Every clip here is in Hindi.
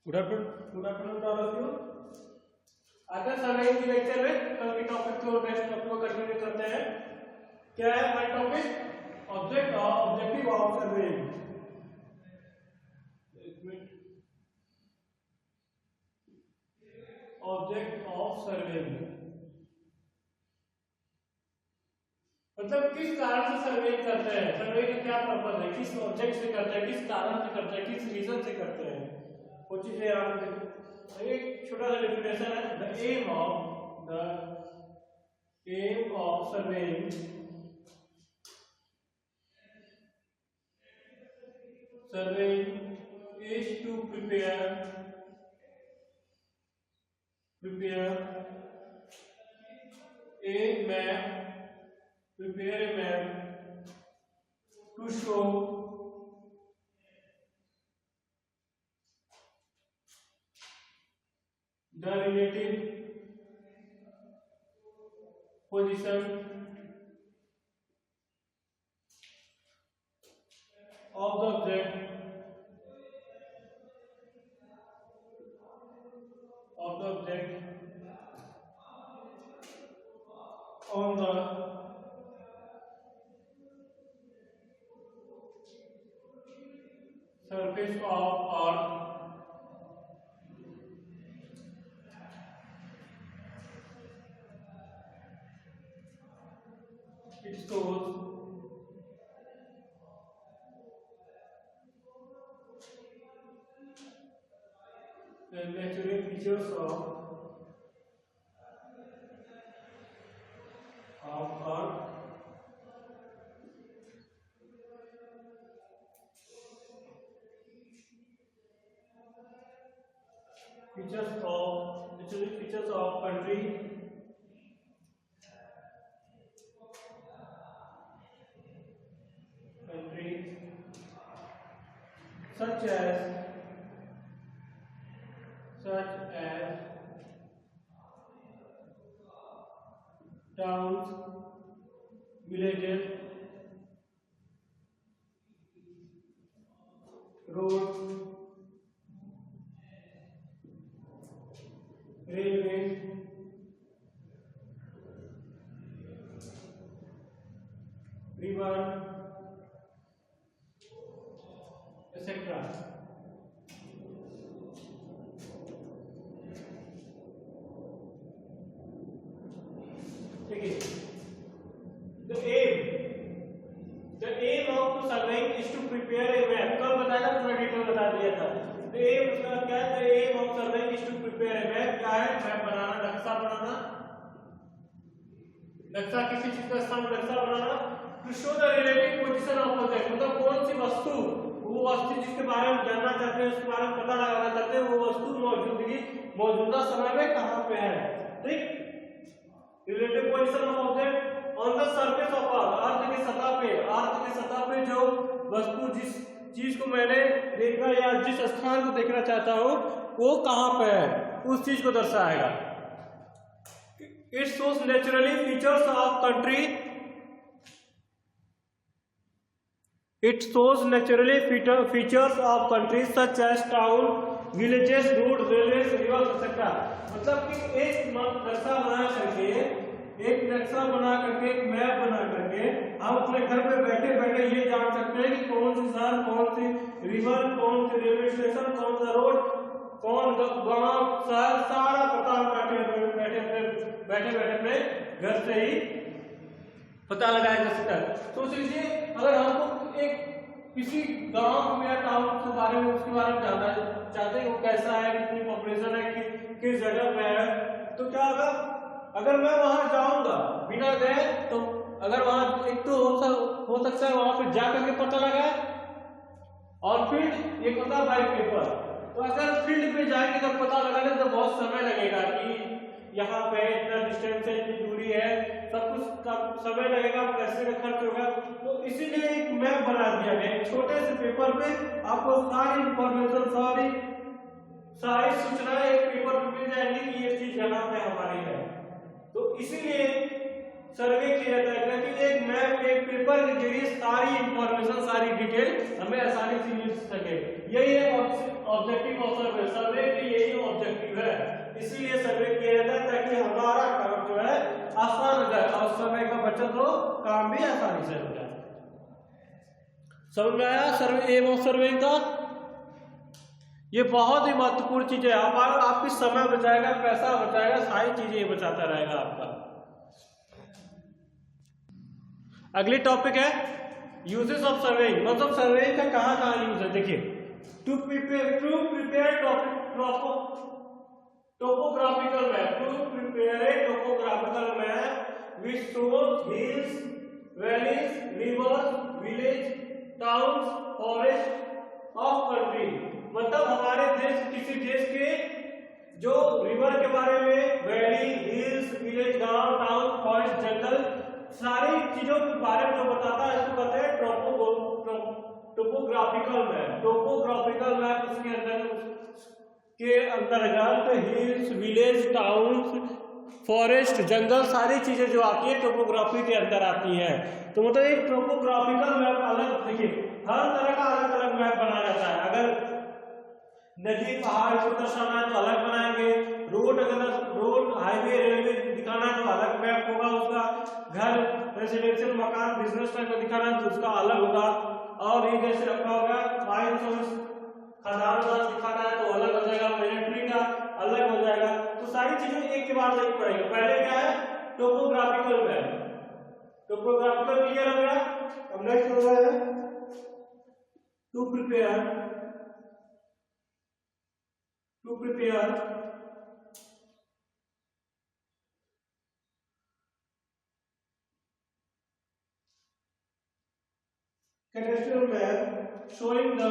Good afternoon to all of you. आज का सर्वेइंग के लेक्चर में कल के टॉपिक को नेक्स्ट टॉपिक को कंटिन्यू करते हैं। क्या है हमारा topic? Objective of surveying. Object of surveying मतलब किस कारण से सर्वेइंग करते हैं, सर्वे का क्या पर्पस है, किस ऑब्जेक्ट से करते हैं, किस कारण से करते हैं, किस रीजन से करते हैं, वो चीजें आप एक छोटा सा डेफिनेशन है। The aim of surveying is to prepare a map to show the relative position of the object on the surface of Earth. It shows the natural features of Earth. Features of country, such as towns, villages, roads, railways, river, etc. ठीक है। The aim of surveying is to prepare a map. कल बताया था, थोड़ा डिटेल बता दिया था। The aim उसका क्या है? The aim of surveying is to prepare a map। क्या है? मैप बनाना, नक्शा बनाना, नक्शा किसी चीज का स्थान नक्शा बनाना। To show the relative position of object, मतलब कौन सी वस्तु, वो वस्तु जिसके बारे में जानना चाहते हैं, उसके बारे में पता लगाना चाहते हैं, वो वस्तु मौजूदा समय में कहाँ पे है। ठीक, relative position of object on the surface of earth, earth के सतह पे जो वस्तु, जिस चीज को मैंने देखना या जिस स्थान को देखना चाहता हूं वो कहां पे है, उस चीज को दर्शाएगा। It shows naturally features of country, such as town, villages, road, railway, river, etcetera. मतलब कि एक नक्शा बना करके एक मैप बना करके हम अपने घर पे बैठे बैठे ये जान सकते हैं कि कौन सी शहर, कौन सी रिवर, कौन सी रेलवे स्टेशन, कौन सा रोड, कौन गांव, शहर, सारा पता बैठे अपने घर से ही पता लगाया जा सकता है। सोच लीजिए, अगर हमको एक किसी गांव में या टाउन के बारे में, उसके बारे में जानना चाहते हैं, वो कैसा है, कितनी पॉपुलेशन है, किस जगह पे है, तो क्या होगा? अगर मैं वहां जाऊंगा बिना गए, तो अगर वहां एक तो हो सकता है वहां पे जाकर के पता लगाए, और फील्ड एक होता है बाय पेपर। तो अगर फील्ड पे जाएंगे तो पता लगाने तो बहुत समय लगेगा कि यहाँ पे इतना डिस्टेंस है, इतनी दूरी है, सब कुछ का समय लगेगा, पैसे का खर्च होगा। तो इसीलिए एक मैप बना दिया गया, एक छोटे से पेपर पे आपको सारी इंफॉर्मेशन, सारी सूचनाएं एक पेपर पे मिल जाएंगी कि ये चीज यहाँ पे हमारी है। तो इसीलिए सर्वे किया जाता है कि एक मैप, एक पेपर के जरिए सारी इंफॉर्मेशन, सारी डिटेल हमें आसानी से मिल सके। यही है ऑब्जेक्टिव ऑफ सर्वे, सर्वे की यही ऑब्जेक्टिव है, इसीलिए सर्वे किया जाता है ताकि हमारा काम जो है आसान हो जाए और समय का बचत हो, काम भी आसानी से हो जाए। समझ में आया सर्वे, एम ऑफ सर्वे का? ये बहुत ही महत्वपूर्ण चीज है, आपकी समय बचाएगा, पैसा बचाएगा, सारी चीजें ये बचाता रहेगा आपका। अगली टॉपिक है यूजेस ऑफ सर्वेइंग, मतलब सर्वेइंग का कहाँ कहाँ यूज है। देखिए, to prepare topographical map, to prepare a topographical map which shows hills, valleys, rivers, village, towns, forest of country, मतलब हमारे देश, किसी देश के जो रिवर के बारे में, वैली, हिल्स, विलेज, गांव, टाउन, फॉरेस्ट, जंगल, सारी चीजों के बारे में जो बताता है इसको कहते हैं टोपोग्राफिकल मैप। टोपोग्राफिकल मैप उसके अंतर्गत हिल्स, विलेज, टाउन्स, फॉरेस्ट, जंगल, सारी चीजें जो आती है टोपोग्राफी के अंदर आती हैं। तो मतलब एक टोपोग्राफिकल मैप अलग, देखिए हर तरह का अलग अलग मैप बनाया जाता है। अगर नदी, पहाड़ को दर्शाना है तो अलग बनाएंगे, रोड, अगर रोड, हाईवे, रेलवे दिखाना है तो अलग मैप होगा उसका, घर, रेजिडेंशियल मकान, बिजनेस टाइप का दिखाना है तो उसका अलग होगा, और ये जैसे रखा होगा माइन सोर्स, खदान दिखाना है तो अलग हो जाएगा, मिलिट्री का अलग हो जाएगा। तो सारी चीजें एक के बाद एक पड़ेगी। पहले क्या है टोपोग्राफिकल मैप, टोपोग्राफिकल क्लियर हो गया। अब नेक्स्ट हो रहा है to prepare cadastral map showing the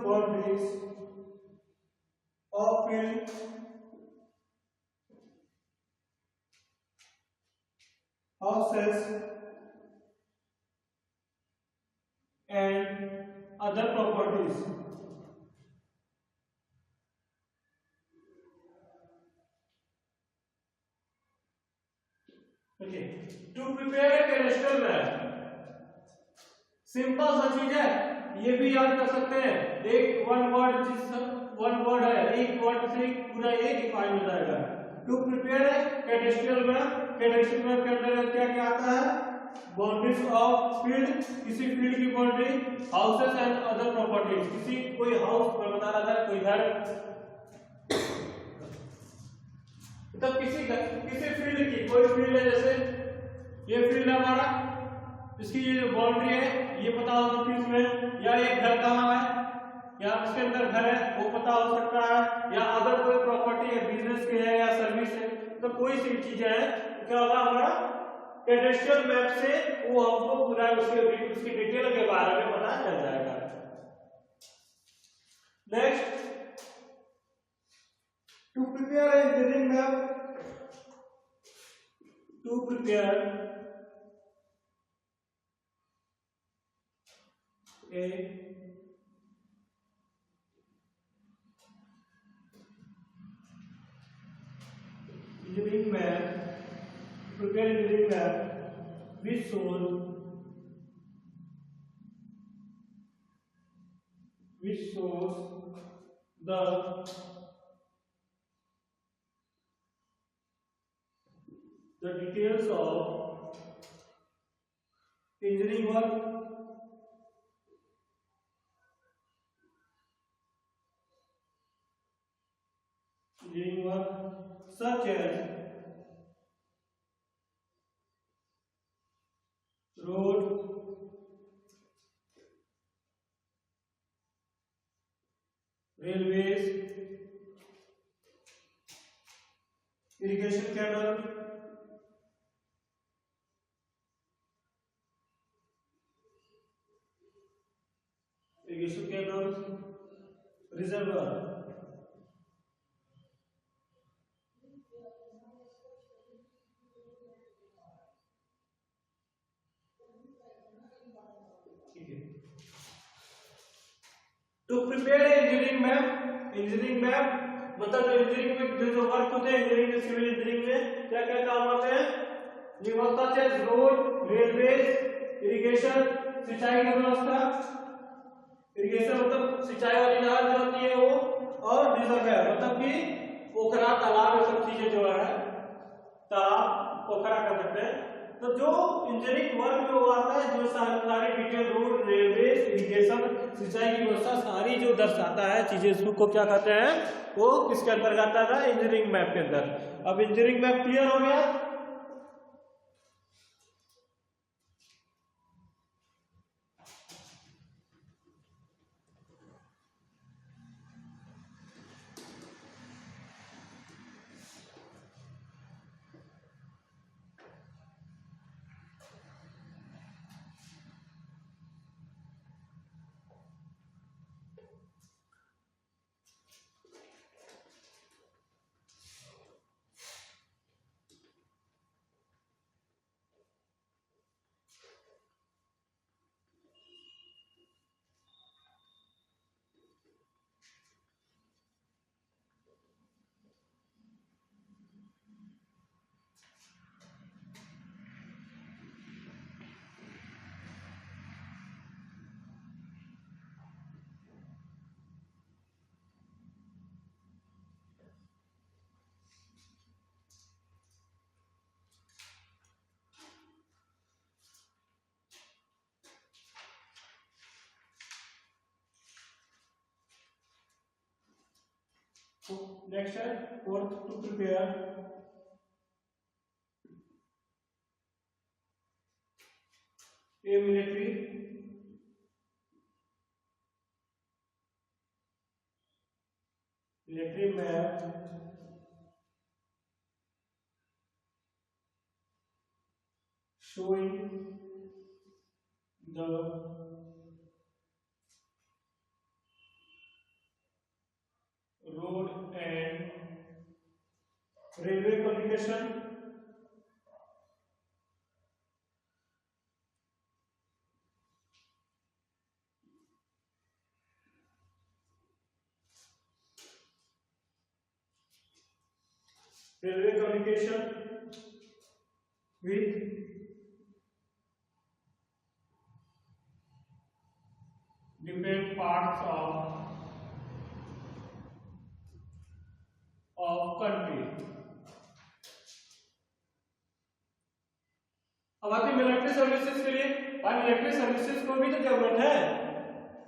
boundaries of field, houses and other properties. Okay, to prepare a cadastral map, simple सा चीज है, ये भी याद कर सकते हैं। एक वन वर्ड है, एक वर्ड से पूरा एक डिफाइन हो जाएगा। टू प्रिपेयर है कैडेस्ट्रियल मैप, कैडेस्ट्रियल मैप के अंदर क्या क्या आता है, बाउंड्रीज ऑफ फील्ड, किसी फील्ड की boundary, houses and other properties, किसी कोई हाउस बता रहा था, कोई घर, तो किसी फील्ड की कोई फील्ड है, जैसे ये फील्ड है हमारा, इसकी ये जो बाउंड्री है ये पता हो सकती है इसमें, या ये घर कहाँ है, या इसके अंदर घर है वो पता हो सकता है, या अदर कोई प्रॉपर्टी है, बिजनेस के है या सर्विस है, तो कोई सी चीजें है तो क्या होगा हमारा कैडेस्ट्रियल मैप से वो हमको पूरा उसकी डिटेल के बारे में पता चल जाएगा। Next, to prepare engineering map, to prepare a engineering map, prepare engineering map which shows the details of engineering work, such as road, railways, irrigation canal, reservoir। To prepare engineering map मतलब जो इंजीनियरिंग में जो वर्क होते हैं इंजीनियरिंग में, सिविल इंजीनियरिंग में क्या क्या काम होते हैं, व्यवस्था, रोड, रेलवे, इरिगेशन, सिंचाई की व्यवस्था, इरिगेशन मतलब सिंचाई वाली नहर जो होती है वो, और रिजर्वायर मतलब कि पोखरा, तालाब, ये सब चीजें जो है, तालाब, पोखरा कर सकते हैं। तो जो इंजीनियरिंग वर्क में वो आता है, जो सारी डिटेल, रोड, रेलवे, इरिगेशन, सिंचाई की व्यवस्था सारी जो दर्शाता है चीजें, उसको क्या कहते हैं, वो किसके अंतर्गत आता है, इंजीनियरिंग मैप के अंदर। अब इंजीनियरिंग मैप क्लियर हो गया। So next है fourth, to prepare a military map showing the road and railway communication, with different parts of country। अब आते मिलिट्री सर्विसेज के लिए। भाई मिलिट्री सर्विसेज को भी तो जरूरत है,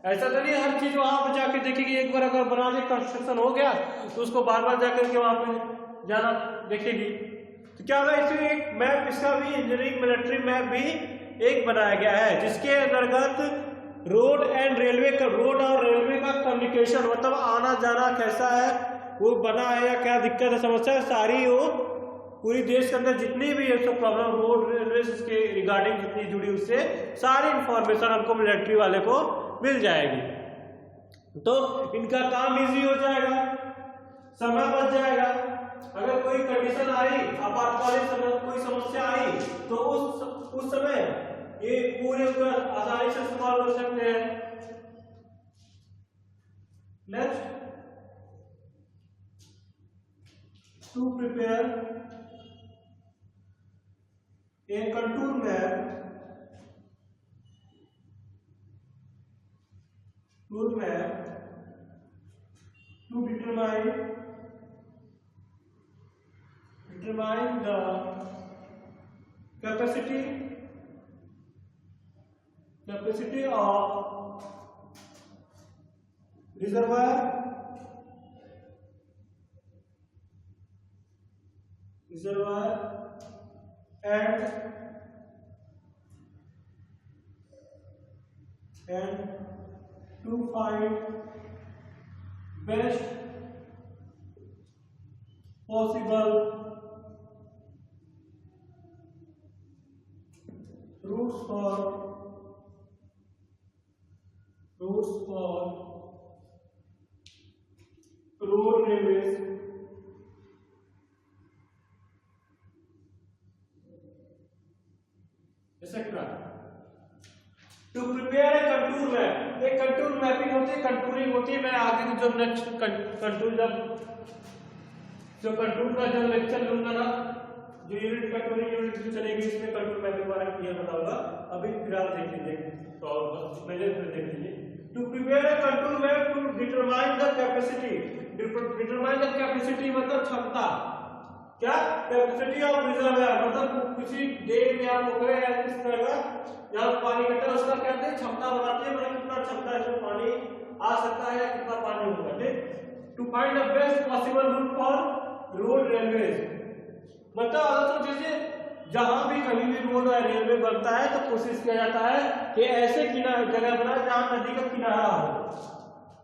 ऐसा तो नहीं हर चीज वहां पर जाके देखेगी। एक बार अगर बना दे, कंस्ट्रक्शन हो गया तो उसको बार बार जाकर के वहां पे जाना देखेगी। तो क्या होगा, इसमें एक मैप, इसका भी इंजीनियरिंग मिलिट्री मैप भी एक बनाया गया है, जिसके अंतर्गत रोड एंड रेलवे का, रोड और रेलवे का कम्युनिकेशन मतलब आना जाना कैसा है, वो बना है या क्या दिक्कत है, समस्या है, सारी वो पूरी देश के अंदर जितनी भी सब प्रॉब्लम रोड रेलवे के रिगार्डिंग जितनी जुड़ी, उससे सारी इंफॉर्मेशन हमको मिलिट्री वाले को मिल जाएगी। तो इनका काम इजी हो जाएगा, समय बच जाएगा। अगर कोई कंडीशन आई, आपातकालीन समय कोई समस्या आई, तो उस समय ये पूरे आसानी से सॉल्व कर सकते हैं। Next, to prepare a contour map to determine the capacity of reservoir and to find best possible routes for road, railways, etc. To prepare a contour map, एक कंटूर मैपिंग होती है, कंटूरिंग होती है। मैं आगे जो नेक्स्ट कंटूर जब जो कंटूर का जो लेक्चर लूंगा ना, जो यूनिट कंटूरिंग यूनिट जो चलेगी उसमें कंटूर मैपिंग बारे में क्लियर बताऊंगा। अभी ग्राफ देख लीजिए तो मेजर पे देख लीजिए। To prepare a contour map to determine the capacity, determine the capacity मतलब क्षमता, क्या कैपेसिटी ऑफ रिजर्वायर मतलब किसी डैम या पोखरे या किस तरह का जहां पानी इकट्ठा है उसका कहते हैं क्षमता बताती है, मतलब कितना क्षमता है इसमें पानी आ सकता है या कितना पानी होगा। ठीक, to find the best possible route for road railways, मतलब अगर तो जैसे जहां भी कहीं भी रोड या रेलवे बनता है तो कोशिश किया जाता है कि ऐसे किनारा जगह बनाए जहां नदी का किनारा हो,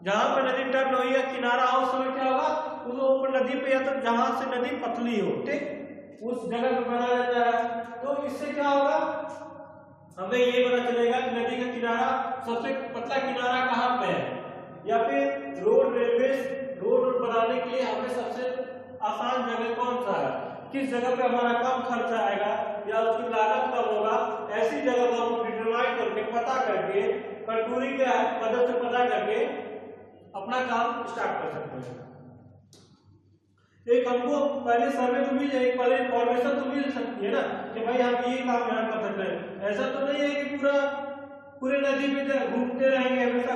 जहां पर नदी टर्न हो या किनारा हो उस समय क्या होगा उस ऊपर नदी पे या तो जहां से नदी पतली हो, ठीक उस जगह पे बनाया जाता है। तो इससे क्या होगा हमें ये पता चलेगा कि नदी का किनारा सबसे पतला किनारा कहाँ पे है, या फिर रोड रेलवे रोड बनाने के लिए हमें सबसे आसान जगह कौन सा है, किस जगह पे हमारा कम खर्च आएगा या उसकी लागत कम होगा, ऐसी जगह को हम डिटरमाइन करके पता करके कंटूरिंग के मदद से पता करके अपना काम स्टार्ट कर सकते हैं। एक हमको पहले सर्वे तो मिल जाएगी, पहले इंफॉर्मेशन तो मिल सकती है ना कि भाई हम ये काम यहाँ कर सकते हैं। ऐसा तो नहीं है कि पूरे नदी पे घूमते रहेंगे हमेशा,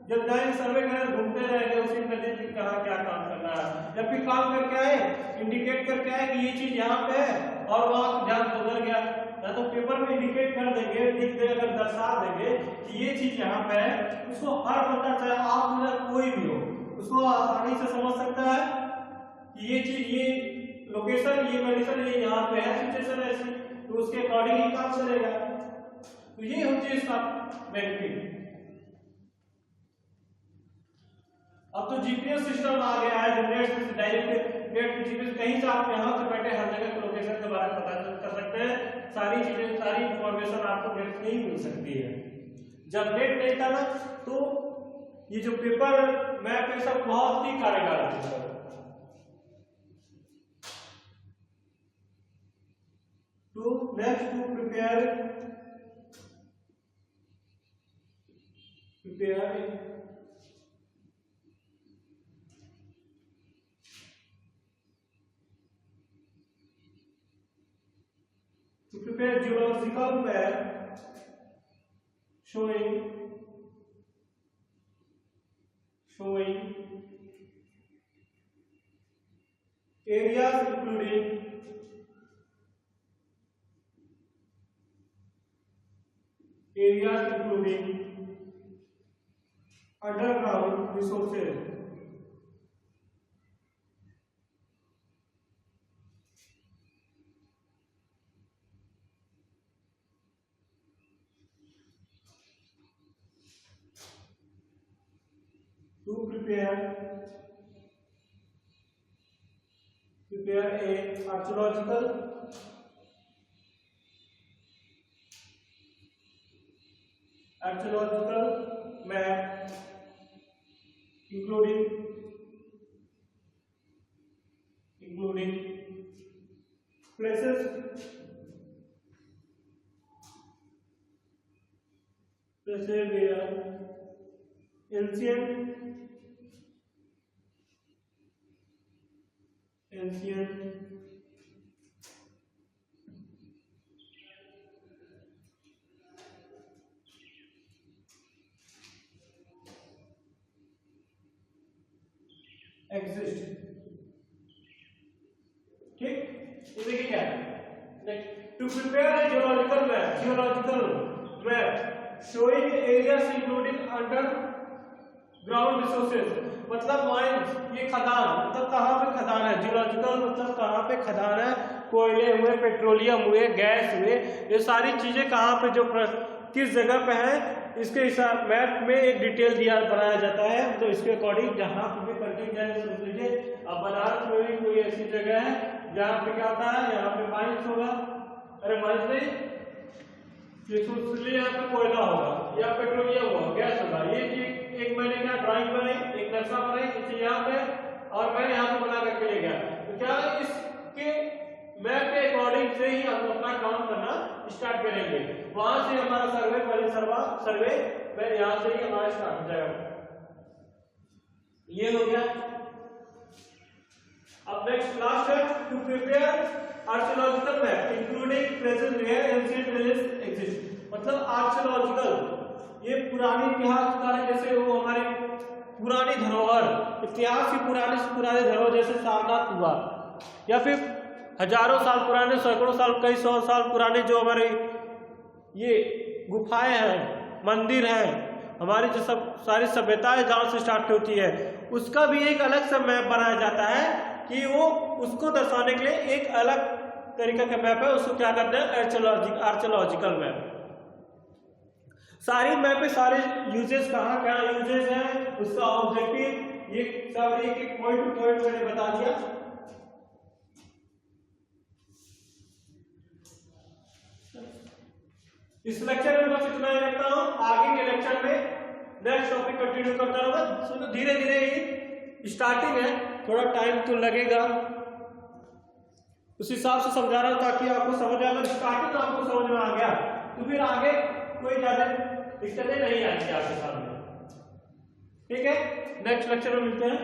जब जाएंगे सर्वे करें घूमते रहेंगे उसी नदी पे कहाँ क्या काम करना है, जब भी काम करके आए इंडिकेट करके आए कि ये चीज यहाँ पे है और वहां ध्यान गुजर गया, या तो पेपर में इंडिकेट कर देंगे, लिख दे अगर दर्शा देंगे कि ये चीज यहाँ पे है, उसको हर बंदा चाहे आप में कोई भी हो उसको आसानी से समझ सकता है कि ये चीज ये लोकेशन ये कंडीशन ये यहाँ पे है, सिचुएशन ऐसी, तो उसके अकॉर्डिंग ही काम चलेगा। तो ये होती है इसका बेनिफिट। अब तो जीपीएस सिस्टम आ गया है जो नेट से डायरेक्ट नेट जीपीएस कहीं से आप यहां से बैठे हर जगह के लोकेशन के बारे में पता कर सकते हैं, सारी चीजें सारी इंफॉर्मेशन आपको नेट से ही मिल सकती है। जब नेट नहीं था ना तो ये जो पेपर मैप है सब बहुत ही कारगर है। To next to prepare geological map showing areas including underground resources, to prepare a archaeological map including places where ancient exist। ठीक, ये देखिए क्या है, to prepare a geological map showing areas including underground resources, मतलब माइंस ये खदान, मतलब कहाँ पे खदान है, जियोलॉजिकल मतलब कहाँ पे खदान है, कोयले हुए, पेट्रोलियम हुए, गैस हुए, ये सारी चीजें कहाँ पे जो किस जगह पे है, इसके हिसाब मैप में एक डिटेल दिया बनाया जाता है। तो इसके अकॉर्डिंग जहाँ पे कंटेंट जाए समझ लीजिए, अब बनारस में भी कोई ऐसी जगह है जहाँ पे क्या होता है, यहाँ पे माइंस होगा, अरे माइंस नहीं इसलिए यहाँ पे कोयला होगा या पेट्रोलियम होगा, गैस होगा। ये एक मैंने क्या ड्राइंग बनाई, एक नक्शा बनाई इसे यहाँ पे, और मैं यहाँ पे बना करके ले गया, तो क्या इसके मैप के अकॉर्डिंग से ही हम अपना काम करना स्टार्ट करेंगे। वहां से हमारा सर्वे मैं यहाँ से ही हमारा स्टार्ट हो जाएगा। ये हो गया। अब नेक्स्ट लास्ट है to prepare archaeological map including present where ancient village exist. मतलब आर्कियोलॉजिकल ये पुरानी इतिहास का, जैसे वो हमारे पुरानी धरोहर, इतिहास की पुराने धरोहर जैसे सारनाथ हुआ, या फिर हजारों साल पुराने, सैकड़ों साल, कई सौ साल पुराने जो हमारे ये गुफाएं हैं, मंदिर हैं, हमारी जो सब सारी सभ्यताएं जहाँ से स्टार्ट होती है, उसका भी एक अलग सा मैप बनाया जाता है कि वो उसको दर्शाने के लिए एक अलग तरीका का मैप है, उसको क्या करते हैं आर्कियोलॉजिकल मैप। सारी मैप पे सारे यूजेस कहाँ यूजेस है, उसका ऑब्जेक्टिव, ये सब एक एक पॉइंट टू पॉइंट मैंने बता दिया। इस लेक्चर में बस इतना ही रखता हूँ, आगे के लेक्चर में नेक्स्ट टॉपिक कंटिन्यू करता रहूंगा। सुनो धीरे धीरे ही स्टार्टिंग है, थोड़ा टाइम तो लगेगा, उस हिसाब से समझा रहा हूं ताकि आपको समझ आए। स्टार्टिंग आपको समझ में आ गया तो फिर आगे कोई ज्यादा दिक्कतें नहीं आएंगी आपके सामने। ठीक है, नेक्स्ट लेक्चर में मिलते हैं।